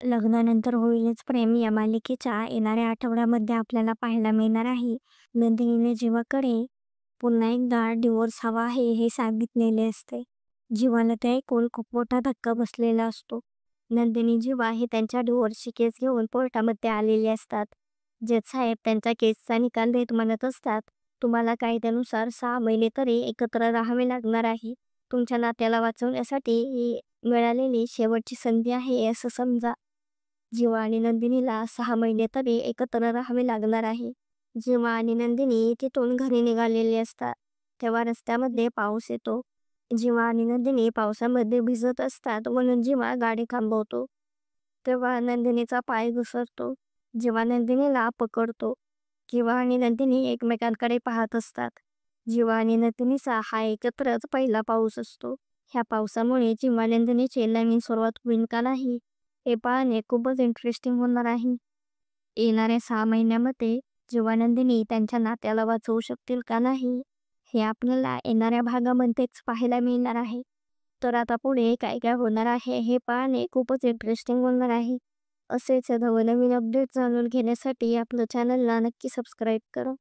लग्नानंतर होईलच प्रेम या मालिकेच्या येणाऱ्या आठवड्यामध्ये आपल्याला पाहायला मिळणार आहे. नंदिनीने जीवाकडे पुन्हा एकदा डिवोर्स हवा आहे हे सांगितलेले असते. जीवाला ते ऐकून खूप मोठा धक्का बसलेला असतो. नंदिनी जीवा हे त्यांच्या डिवोर्सची केस घेऊन कोर्टामध्ये आलेले असतात. जज साहेब त्यांच्या केसचा निकाल देत म्हणत असतात, तुम्हाला कायद्यानुसार 6 महिने तरी एकत्र राहावे लागणार आहे. तुमच्या नात्याला वाचवण्यासाठी ही मिळालेली शेवटची संधी आहे असं समजा. जीवा आणि नंदिनीला 6 महिने तरी एकत्र राहावे लागणार आहे. जीवा आणि नंदिनी तिथून घरी निघालेले असतात. तेव्हा रस्त्यामध्ये पाऊस येतो. जीवा आणि नंदिनी पावसामध्ये भिजत असतात म्हणून जीवा गाडी थांबवतो. तेव्हा नंदिनीचा पाय घसरतो. जीवा नंदिनीला पकडतो. जीवा आणि नंदिनी एकमेकांकडे पाहत असतात. जीवा आणि नंदिनीचा हा एकत्रच पहिला पाऊस असतो. ह्या पावसामुळे जीवा नंदिनीची नवीन सुरुवात होईल का नाही हे पाहणे खूपच इंटरेस्टिंग होणार आहे. येणाऱ्या 6 महिन्यामध्ये जीवा नंदिनी त्यांच्या नात्याला वाचवू शकतील का नाही हे आपल्याला येणाऱ्या भागामध्येच पाहायला मिळणार आहे. तर आता पुढे काय काय होणार आहे हे पाहणे खूपच इंटरेस्टिंग होणार आहे. असेच नवनवीन अपडेट जाणून घेण्यासाठी आपलं चॅनलला नक्की सबस्क्राईब करा.